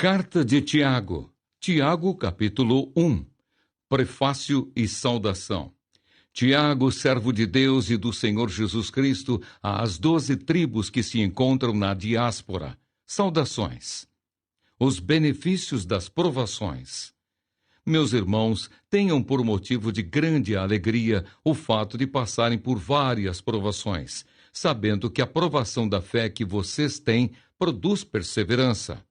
Carta de Tiago. Tiago, capítulo 1. Prefácio e saudação. Tiago, servo de Deus e do Senhor Jesus Cristo, às 12 tribos que se encontram na diáspora. Saudações. Os benefícios das provações. Meus irmãos, tenham por motivo de grande alegria o fato de passarem por várias provações, sabendo que a provação da fé que vocês têm produz perseverança.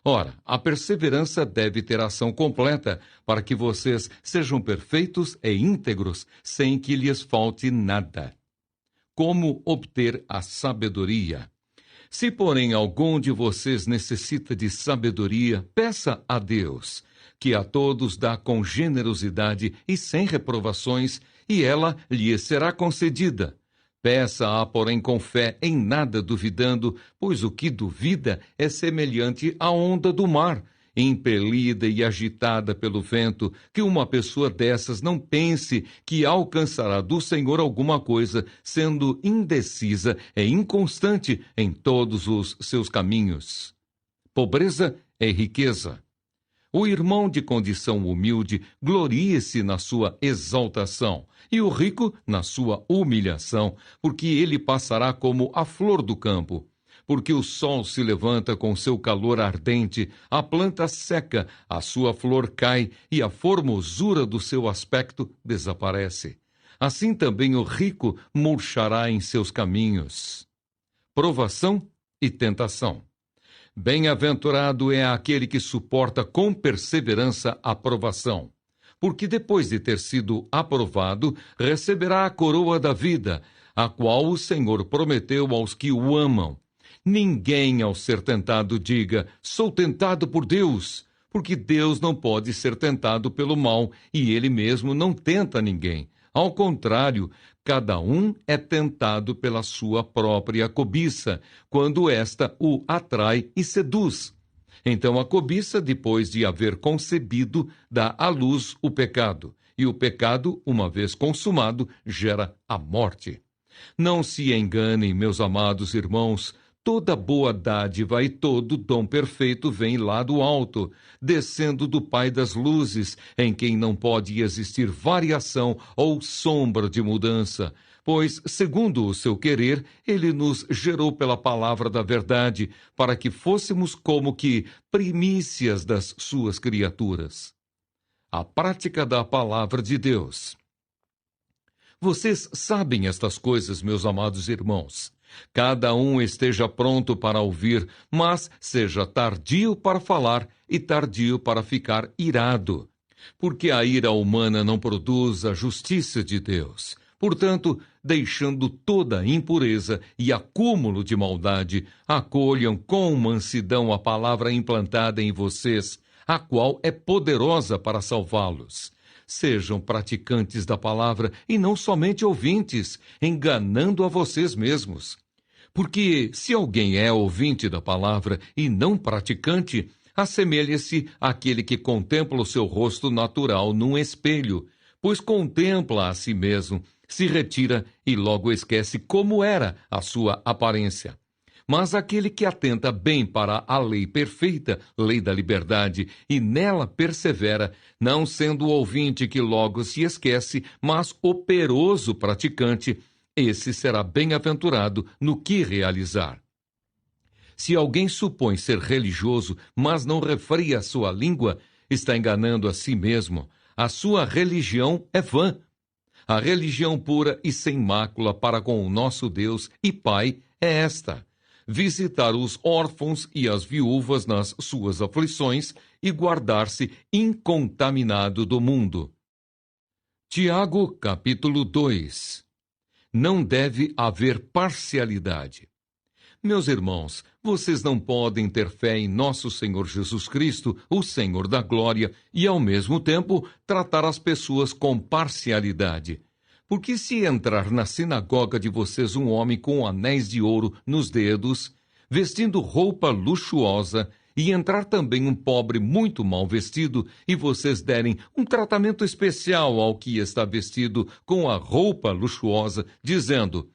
Ora, a perseverança deve ter ação completa, para que vocês sejam perfeitos e íntegros, sem que lhes falte nada. Como obter a sabedoria? Se, porém, algum de vocês necessita de sabedoria, peça a Deus, que a todos dá com generosidade e sem reprovações, e ela lhe será concedida. Peça-a, porém, com fé, em nada duvidando, pois o que duvida é semelhante à onda do mar, impelida e agitada pelo vento, que uma pessoa dessas não pense que alcançará do Senhor alguma coisa, sendo indecisa e inconstante em todos os seus caminhos. Pobreza e riqueza. O irmão de condição humilde glorie-se na sua exaltação, e o rico na sua humilhação, porque ele passará como a flor do campo. Porque o sol se levanta com seu calor ardente, a planta seca, a sua flor cai, e a formosura do seu aspecto desaparece. Assim também o rico murchará em seus caminhos. Provação e tentação. Bem-aventurado é aquele que suporta com perseverança a provação, porque depois de ter sido aprovado, receberá a coroa da vida, a qual o Senhor prometeu aos que o amam. Ninguém, ao ser tentado, diga, sou tentado por Deus, porque Deus não pode ser tentado pelo mal, e ele mesmo não tenta ninguém. Ao contrário, cada um é tentado pela sua própria cobiça, quando esta o atrai e seduz. Então a cobiça, depois de haver concebido, dá à luz o pecado, e o pecado, uma vez consumado, gera a morte. Não se enganem, meus amados irmãos, toda boa dádiva e todo dom perfeito vem lá do alto, descendo do Pai das luzes, em quem não pode existir variação ou sombra de mudança, pois, segundo o seu querer, ele nos gerou pela palavra da verdade, para que fôssemos como que primícias das suas criaturas. A prática da palavra de Deus. Vocês sabem estas coisas, meus amados irmãos. Cada um esteja pronto para ouvir, mas seja tardio para falar e tardio para ficar irado, porque a ira humana não produz a justiça de Deus. Portanto, deixando toda impureza e acúmulo de maldade, acolham com mansidão a palavra implantada em vocês, a qual é poderosa para salvá-los. Sejam praticantes da palavra e não somente ouvintes, enganando a vocês mesmos. Porque se alguém é ouvinte da palavra e não praticante, assemelha-se àquele que contempla o seu rosto natural num espelho, pois contempla a si mesmo, se retira e logo esquece como era a sua aparência. Mas aquele que atenta bem para a lei perfeita, lei da liberdade, e nela persevera, não sendo o ouvinte que logo se esquece, mas operoso praticante, esse será bem-aventurado no que realizar. Se alguém supõe ser religioso, mas não refreia a sua língua, está enganando a si mesmo. A sua religião é vã. A religião pura e sem mácula para com o nosso Deus e Pai é esta: visitar os órfãos e as viúvas nas suas aflições e guardar-se incontaminado do mundo. Tiago, capítulo 2. Não deve haver parcialidade. Meus irmãos, vocês não podem ter fé em nosso Senhor Jesus Cristo, o Senhor da glória, e ao mesmo tempo tratar as pessoas com parcialidade. Porque se entrar na sinagoga de vocês um homem com anéis de ouro nos dedos, vestindo roupa luxuosa, e entrar também um pobre muito mal vestido, e vocês derem um tratamento especial ao que está vestido com a roupa luxuosa, dizendo,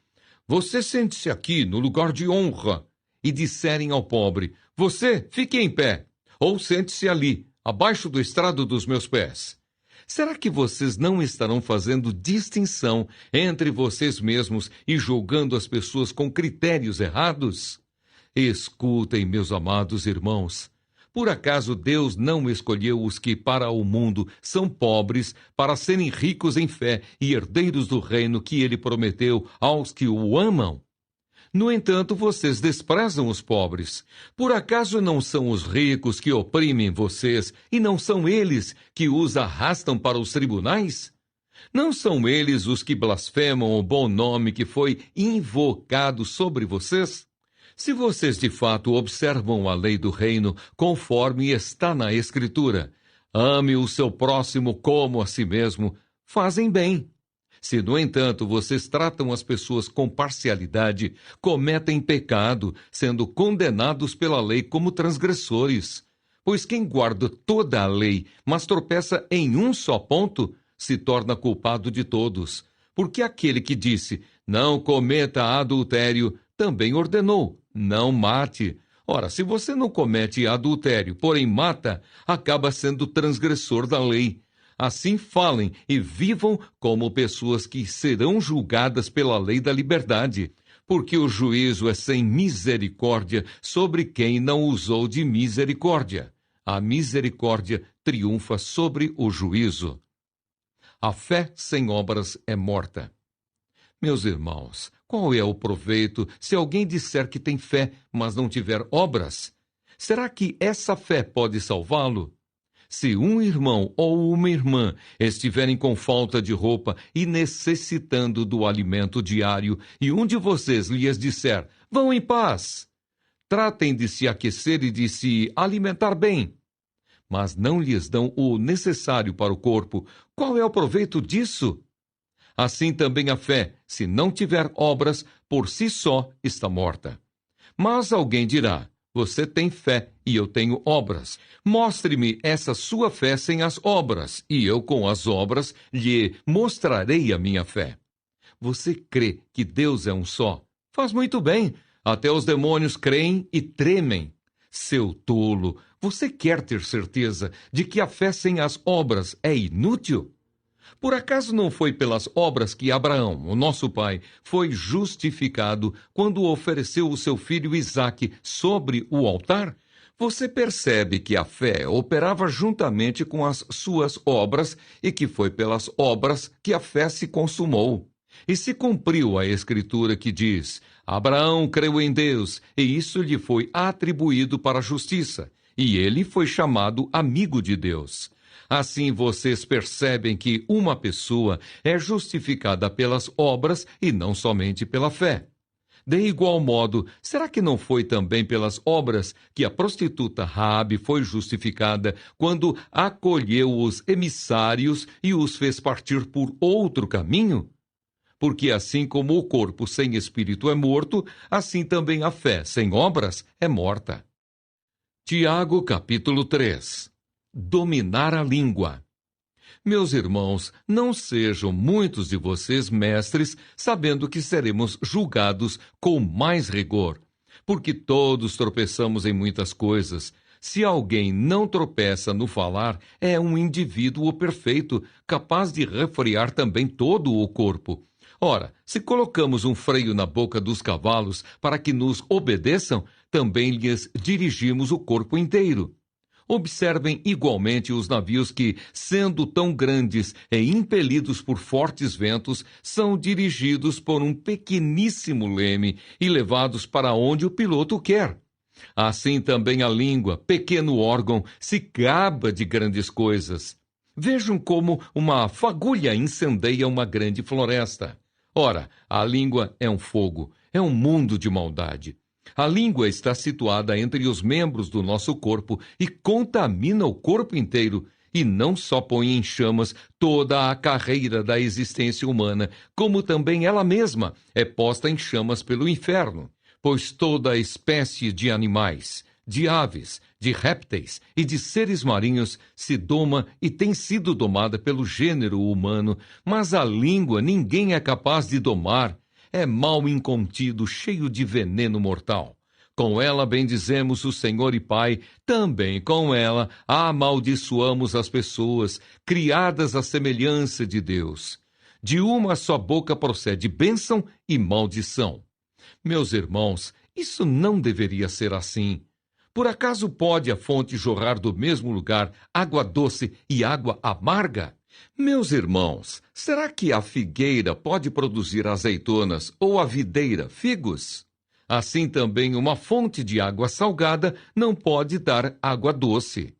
você sente-se aqui no lugar de honra, e disserem ao pobre, você fique em pé, ou sente-se ali, abaixo do estrado dos meus pés. Será que vocês não estarão fazendo distinção entre vocês mesmos e julgando as pessoas com critérios errados? Escutem, meus amados irmãos. Por acaso Deus não escolheu os que para o mundo são pobres para serem ricos em fé e herdeiros do reino que ele prometeu aos que o amam? No entanto, vocês desprezam os pobres. Por acaso não são os ricos que oprimem vocês e não são eles que os arrastam para os tribunais? Não são eles os que blasfemam o bom nome que foi invocado sobre vocês? Se vocês de fato observam a lei do reino conforme está na Escritura, ame o seu próximo como a si mesmo, fazem bem. Se, no entanto, vocês tratam as pessoas com parcialidade, cometem pecado, sendo condenados pela lei como transgressores. Pois quem guarda toda a lei, mas tropeça em um só ponto, se torna culpado de todos. Porque aquele que disse, não cometa adultério, também ordenou, não mate. Ora, se você não comete adultério, porém mata, acaba sendo transgressor da lei. Assim falem e vivam como pessoas que serão julgadas pela lei da liberdade, porque o juízo é sem misericórdia sobre quem não usou de misericórdia. A misericórdia triunfa sobre o juízo. A fé sem obras é morta. Meus irmãos, qual é o proveito se alguém disser que tem fé, mas não tiver obras? Será que essa fé pode salvá-lo? Se um irmão ou uma irmã estiverem com falta de roupa e necessitando do alimento diário, e um de vocês lhes disser, vão em paz, tratem de se aquecer e de se alimentar bem, mas não lhes dão o necessário para o corpo, qual é o proveito disso? Assim também a fé, se não tiver obras, por si só está morta. Mas alguém dirá, você tem fé e eu tenho obras. Mostre-me essa sua fé sem as obras, e eu com as obras lhe mostrarei a minha fé. Você crê que Deus é um só? Faz muito bem. Até os demônios creem e tremem. Seu tolo, você quer ter certeza de que a fé sem as obras é inútil? Por acaso não foi pelas obras que Abraão, o nosso pai, foi justificado quando ofereceu o seu filho Isaque sobre o altar? Você percebe que a fé operava juntamente com as suas obras e que foi pelas obras que a fé se consumou. E se cumpriu a Escritura que diz, Abraão creu em Deus e isso lhe foi atribuído para a justiça, e ele foi chamado amigo de Deus. Assim vocês percebem que uma pessoa é justificada pelas obras e não somente pela fé. De igual modo, será que não foi também pelas obras que a prostituta Raabe foi justificada quando acolheu os emissários e os fez partir por outro caminho? Porque assim como o corpo sem espírito é morto, assim também a fé sem obras é morta. Tiago, capítulo 3. Dominar a língua. Meus irmãos, não sejam muitos de vocês mestres, sabendo que seremos julgados com mais rigor. Porque todos tropeçamos em muitas coisas. Se alguém não tropeça no falar, é um indivíduo perfeito, capaz de refrear também todo o corpo. Ora, se colocamos um freio na boca dos cavalos para que nos obedeçam, também lhes dirigimos o corpo inteiro. Observem igualmente os navios que, sendo tão grandes e impelidos por fortes ventos, são dirigidos por um pequeníssimo leme e levados para onde o piloto quer. Assim também a língua, pequeno órgão, se gaba de grandes coisas. Vejam como uma fagulha incendeia uma grande floresta. Ora, a língua é um fogo, é um mundo de maldade. A língua está situada entre os membros do nosso corpo e contamina o corpo inteiro, e não só põe em chamas toda a carreira da existência humana, como também ela mesma é posta em chamas pelo inferno, pois toda a espécie de animais, de aves, de répteis e de seres marinhos se doma e tem sido domada pelo gênero humano, mas a língua ninguém é capaz de domar. É mal incontido, cheio de veneno mortal. Com ela bendizemos o Senhor e Pai, também com ela amaldiçoamos as pessoas, criadas à semelhança de Deus. De uma só boca procede bênção e maldição. Meus irmãos, isso não deveria ser assim. Por acaso pode a fonte jorrar do mesmo lugar água doce e água amarga? Meus irmãos, será que a figueira pode produzir azeitonas ou a videira figos? Assim também uma fonte de água salgada não pode dar água doce.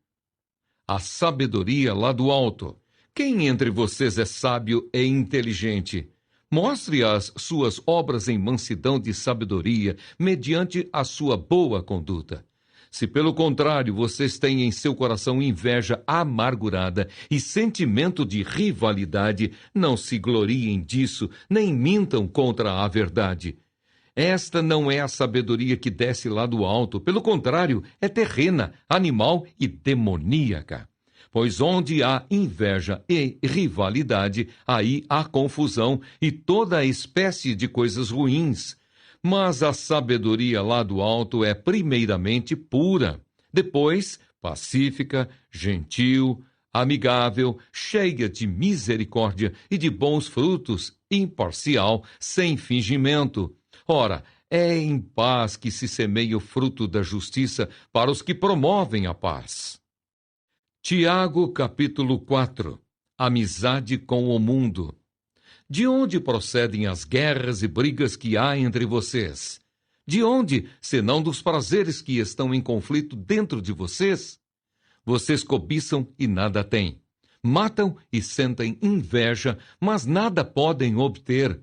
A sabedoria lá do alto. Quem entre vocês é sábio e inteligente? Mostre as suas obras em mansidão de sabedoria, mediante a sua boa conduta. Se, pelo contrário, vocês têm em seu coração inveja amargurada e sentimento de rivalidade, não se gloriem disso, nem mintam contra a verdade. Esta não é a sabedoria que desce lá do alto, pelo contrário, é terrena, animal e demoníaca. Pois onde há inveja e rivalidade, aí há confusão e toda espécie de coisas ruins. Mas a sabedoria lá do alto é primeiramente pura, depois pacífica, gentil, amigável, cheia de misericórdia e de bons frutos, imparcial, sem fingimento. Ora, é em paz que se semeia o fruto da justiça para os que promovem a paz. Tiago, capítulo 4. Amizade com o mundo. De onde procedem as guerras e brigas que há entre vocês? De onde, senão dos prazeres que estão em conflito dentro de vocês? Vocês cobiçam e nada têm. Matam e sentem inveja, mas nada podem obter.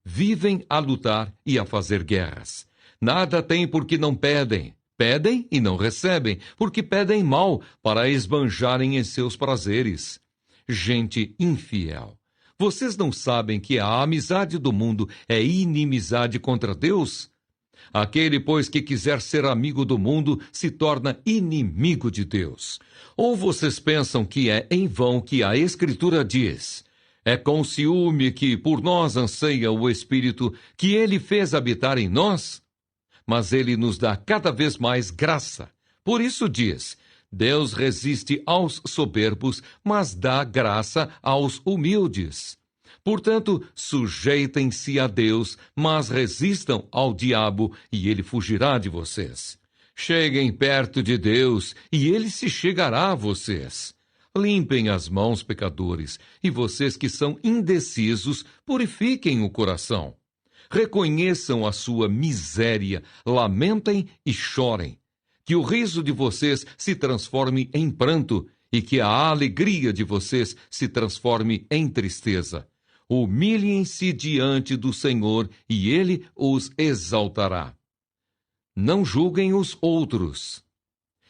Vivem a lutar e a fazer guerras. Nada têm porque não pedem. Pedem e não recebem, porque pedem mal para esbanjarem em seus prazeres. Gente infiel. Vocês não sabem que a amizade do mundo é inimizade contra Deus? Aquele, pois, que quiser ser amigo do mundo, se torna inimigo de Deus. Ou vocês pensam que é em vão que a Escritura diz: é com ciúme que por nós anseia o Espírito que ele fez habitar em nós? Mas ele nos dá cada vez mais graça. Por isso diz: Deus resiste aos soberbos, mas dá graça aos humildes. Portanto, sujeitem-se a Deus, mas resistam ao diabo, e ele fugirá de vocês. Cheguem perto de Deus, e ele se chegará a vocês. Limpem as mãos, pecadores, e vocês que são indecisos, purifiquem o coração. Reconheçam a sua miséria, lamentem e chorem. Que o riso de vocês se transforme em pranto e que a alegria de vocês se transforme em tristeza. Humilhem-se diante do Senhor e ele os exaltará. Não julguem os outros.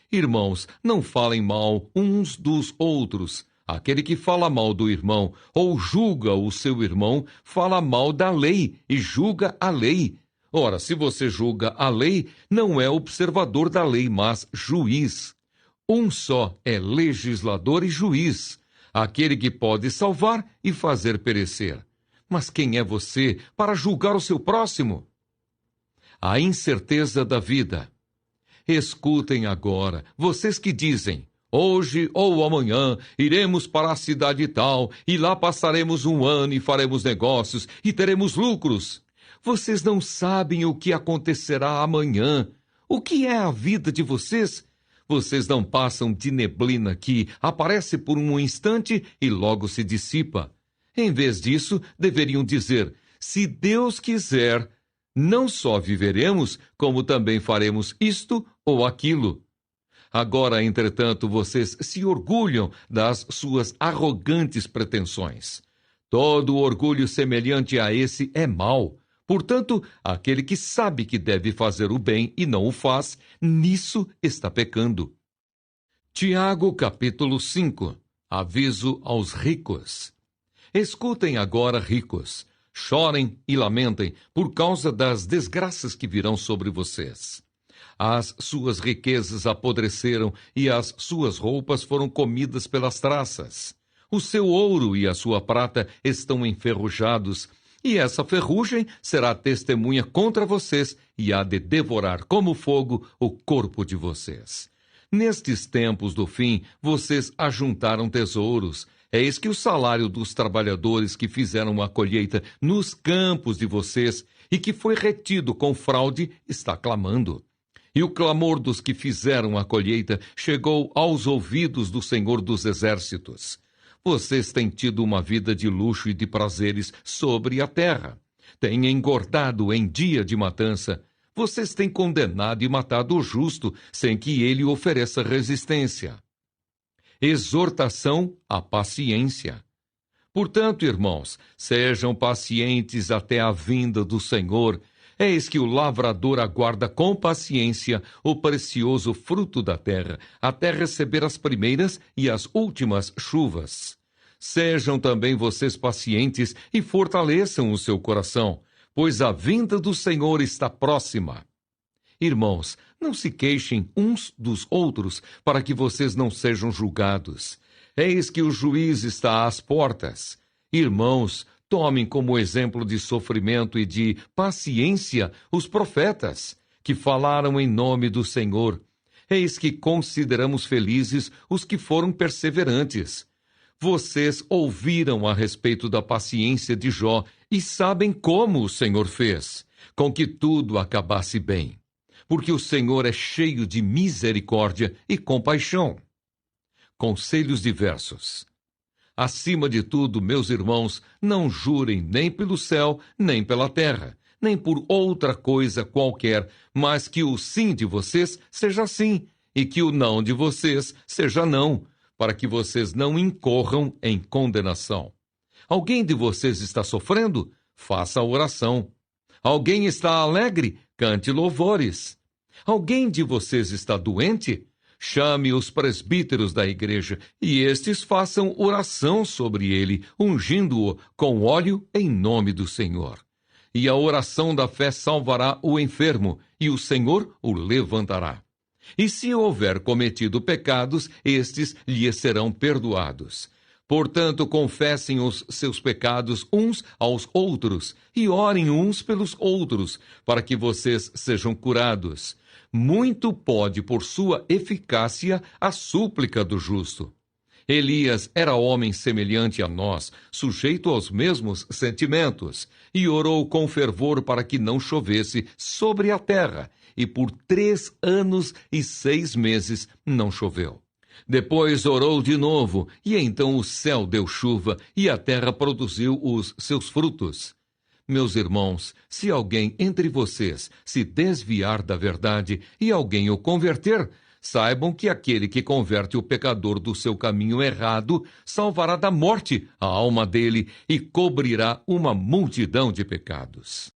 Irmãos, não falem mal uns dos outros. Aquele que fala mal do irmão ou julga o seu irmão, fala mal da lei e julga a lei. Ora, se você julga a lei, não é observador da lei, mas juiz. Um só é legislador e juiz, aquele que pode salvar e fazer perecer. Mas quem é você para julgar o seu próximo? A incerteza da vida. Escutem agora, vocês que dizem: hoje ou amanhã iremos para a cidade tal, e lá passaremos um ano e faremos negócios e teremos lucros. Vocês não sabem o que acontecerá amanhã. O que é a vida de vocês? Vocês não passam de neblina que aparece por um instante e logo se dissipa. Em vez disso, deveriam dizer: se Deus quiser, não só viveremos, como também faremos isto ou aquilo. Agora, entretanto, vocês se orgulham das suas arrogantes pretensões. Todo orgulho semelhante a esse é mau. Portanto, aquele que sabe que deve fazer o bem e não o faz, nisso está pecando. Tiago, capítulo 5. Aviso aos ricos. Escutem agora, ricos. Chorem e lamentem por causa das desgraças que virão sobre vocês. As suas riquezas apodreceram e as suas roupas foram comidas pelas traças. O seu ouro e a sua prata estão enferrujados, E essa ferrugem será testemunha contra vocês e há de devorar como fogo o corpo de vocês. Nestes tempos do fim, vocês ajuntaram tesouros. Eis que o salário dos trabalhadores que fizeram a colheita nos campos de vocês e que foi retido com fraude está clamando. E o clamor dos que fizeram a colheita chegou aos ouvidos do Senhor dos Exércitos. Vocês têm tido uma vida de luxo e de prazeres sobre a terra. Têm engordado em dia de matança. Vocês têm condenado e matado o justo, sem que ele ofereça resistência. Exortação à paciência. Portanto, irmãos, sejam pacientes até a vinda do Senhor. Eis que o lavrador aguarda com paciência o precioso fruto da terra, até receber as primeiras e as últimas chuvas. Sejam também vocês pacientes e fortaleçam o seu coração, pois a vinda do Senhor está próxima. Irmãos, não se queixem uns dos outros, para que vocês não sejam julgados. Eis que o juiz está às portas. Irmãos, tomem como exemplo de sofrimento e de paciência os profetas, que falaram em nome do Senhor. Eis que consideramos felizes os que foram perseverantes. Vocês ouviram a respeito da paciência de Jó e sabem como o Senhor fez, com que tudo acabasse bem. Porque o Senhor é cheio de misericórdia e compaixão. Conselhos diversos. Acima de tudo, meus irmãos, não jurem nem pelo céu, nem pela terra, nem por outra coisa qualquer, mas que o sim de vocês seja sim, e que o não de vocês seja não, para que vocês não incorram em condenação. Alguém de vocês está sofrendo? Faça a oração. Alguém está alegre? Cante louvores. Alguém de vocês está doente? Chame os presbíteros da igreja, e estes façam oração sobre ele, ungindo-o com óleo em nome do Senhor. E a oração da fé salvará o enfermo, e o Senhor o levantará. E se houver cometido pecados, estes lhe serão perdoados. Portanto, confessem os seus pecados uns aos outros, e orem uns pelos outros, para que vocês sejam curados. Muito pode, por sua eficácia, a súplica do justo. Elias era homem semelhante a nós, sujeito aos mesmos sentimentos, e orou com fervor para que não chovesse sobre a terra, e por 3 anos e 6 meses não choveu. Depois orou de novo, e então o céu deu chuva, e a terra produziu os seus frutos. Meus irmãos, se alguém entre vocês se desviar da verdade e alguém o converter, saibam que aquele que converte o pecador do seu caminho errado salvará da morte a alma dele e cobrirá uma multidão de pecados.